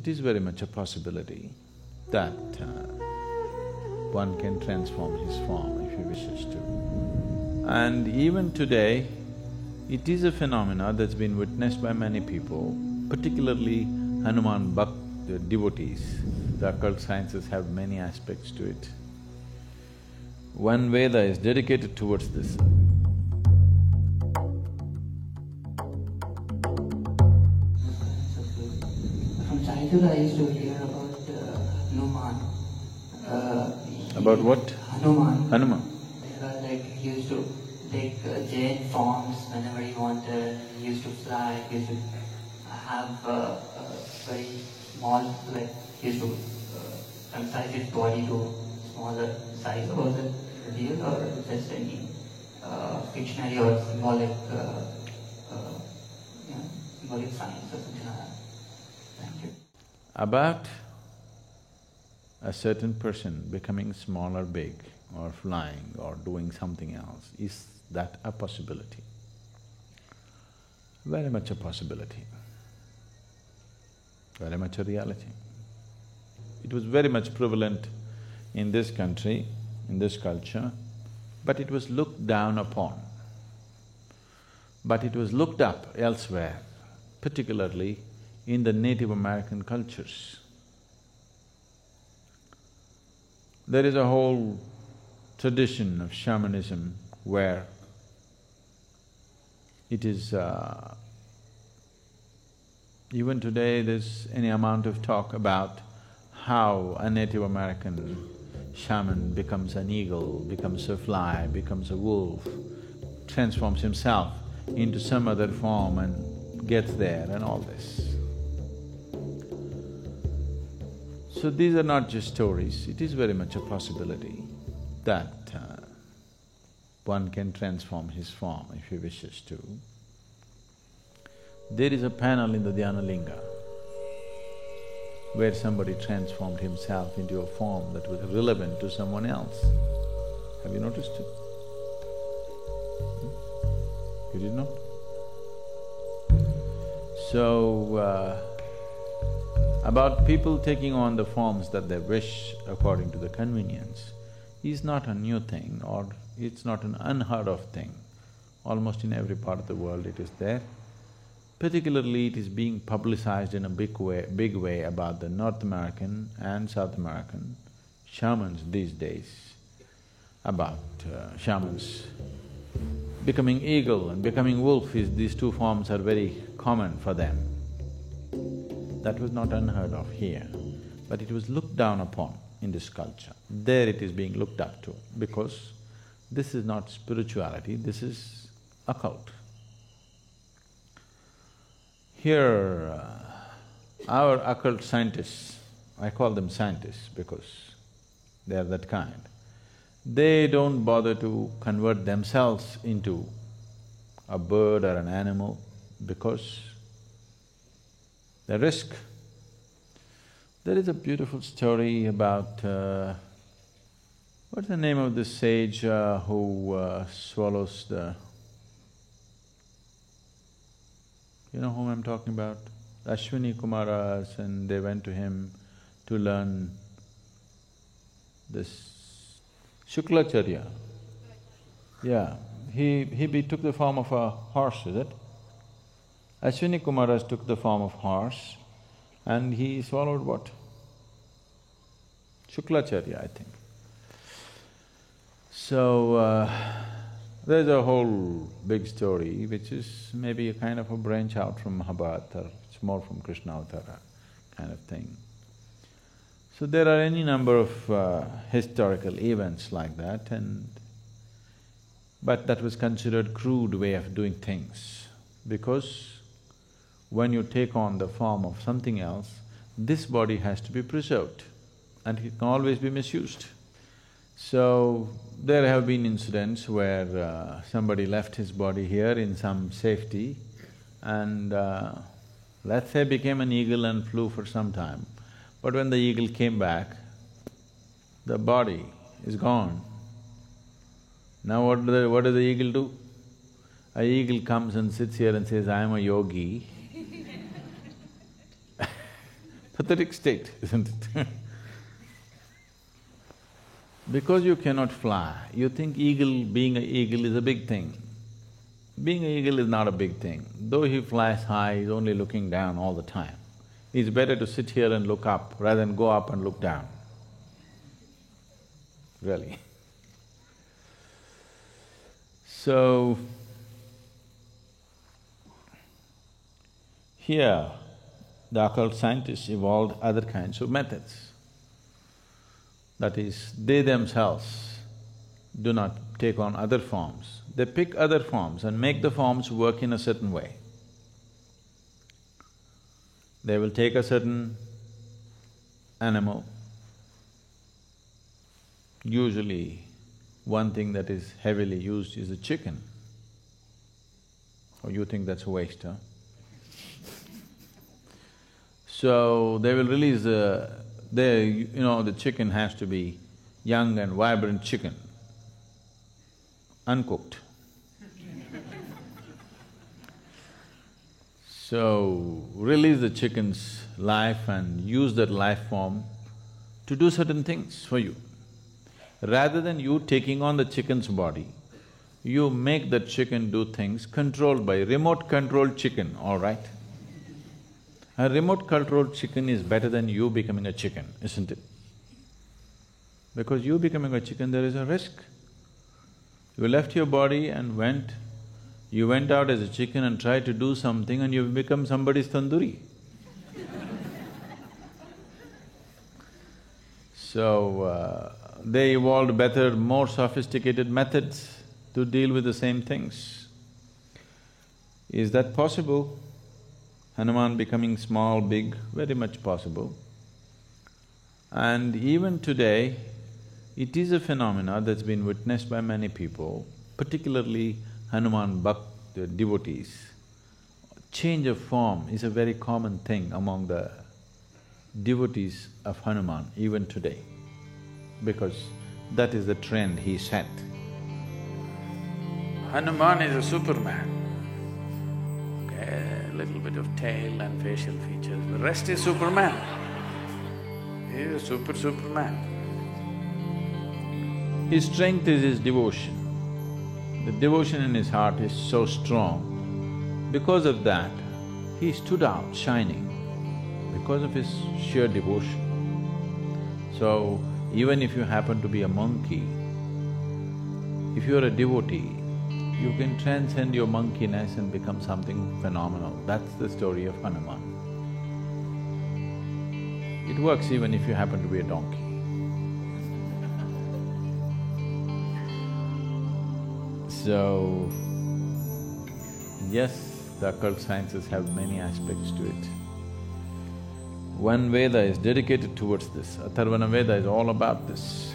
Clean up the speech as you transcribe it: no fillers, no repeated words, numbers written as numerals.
it is very much a possibility that one can transform his form if he wishes to. And even today, it is a phenomena that's been witnessed by many people, particularly Hanuman the devotees. The occult sciences have many aspects to it. One Veda is dedicated towards this. From childhood I used to hear about Hanuman. About what? Hanuman. Hanuman. He used to take giant forms whenever he wanted. He used to fly. He used to have very small, he used to emphasize his body to smaller size. Was it real or just any fictionary or symbolic, symbolic science or something like that? Thank you. About a certain person becoming small or big or flying or doing something else, is that a possibility? Very much a possibility, very much a reality. It was very much prevalent in this country, in this culture, but it was looked down upon. But it was looked up elsewhere, particularly in the Native American cultures. There is a whole tradition of shamanism where it is… even today there's any amount of talk about how a Native American shaman becomes an eagle, becomes a fly, becomes a wolf, transforms himself into some other form and gets there and all this. So these are not just stories, it is very much a possibility that one can transform his form if he wishes to. There is a panel in the Dhyana Linga where somebody transformed himself into a form that was relevant to someone else. Have you noticed it? You did not? So, about people taking on the forms that they wish according to the convenience is not a new thing or it's not an unheard of thing. Almost in every part of the world it is there. Particularly it is being publicized in a big way about the North American and South American shamans these days, about shamans becoming eagle and becoming wolf. These two forms are very common for them. That was not unheard of here, but it was looked down upon in this culture. There it is being looked up to because this is not spirituality, this is occult. Here, our occult scientists, I call them scientists because they are that kind, they don't bother to convert themselves into a bird or an animal because the risk. There is a beautiful story about… what's the name of the sage who swallows the… You know whom I'm talking about? Ashwini Kumaras, and they went to him to learn this Shuklacharya. Yeah, he took the form of a horse, is it? Ashwini Kumaras took the form of horse and he swallowed what? Shuklacharya, I think. So, there's a whole big story which is maybe a kind of a branch out from Mahabharata, or it's more from Krishna Avtara kind of thing. So there are any number of historical events like that but that was considered crude way of doing things because when you take on the form of something else, this body has to be preserved and it can always be misused. So, there have been incidents where somebody left his body here in some safety and let's say became an eagle and flew for some time. But when the eagle came back, the body is gone. Now what does the eagle do? A eagle comes and sits here and says, I am a yogi. pathetic state, isn't it? Because you cannot fly, you think being an eagle is a big thing. Being an eagle is not a big thing. Though he flies high, he's only looking down all the time. It's better to sit here and look up rather than go up and look down. Really. So, here, the occult scientists evolved other kinds of methods. That is, they themselves do not take on other forms. They pick other forms and make the forms work in a certain way. They will take a certain animal. Usually, one thing that is heavily used is a chicken. Oh, you think that's a waste, huh? So, they will release the chicken has to be young and vibrant chicken, uncooked. So, release the chicken's life and use that life form to do certain things for you. Rather than you taking on the chicken's body, you make that chicken do things controlled by remote-controlled chicken, all right? A remote-controlled chicken is better than you becoming a chicken, isn't it? Because you becoming a chicken, there is a risk. You left your body and you went out as a chicken and tried to do something and you've become somebody's tandoori. So, they evolved better, more sophisticated methods to deal with the same things. Is that possible? Hanuman becoming small, big, very much possible. And even today, it is a phenomena that's been witnessed by many people, particularly Hanuman the devotees. Change of form is a very common thing among the devotees of Hanuman even today, because that is the trend he set. Hanuman is a Superman. A little bit of tail and facial features, the rest is Superman. He is a Superman. His strength is his devotion. The devotion in his heart is so strong. Because of that, he stood out shining, because of his sheer devotion. So, even if you happen to be a monkey, if you're a devotee, you can transcend your monkeyness and become something phenomenal. That's the story of Hanuman. It works even if you happen to be a donkey. So, yes, the occult sciences have many aspects to it. One Veda is dedicated towards this, Atharvana Veda is all about this.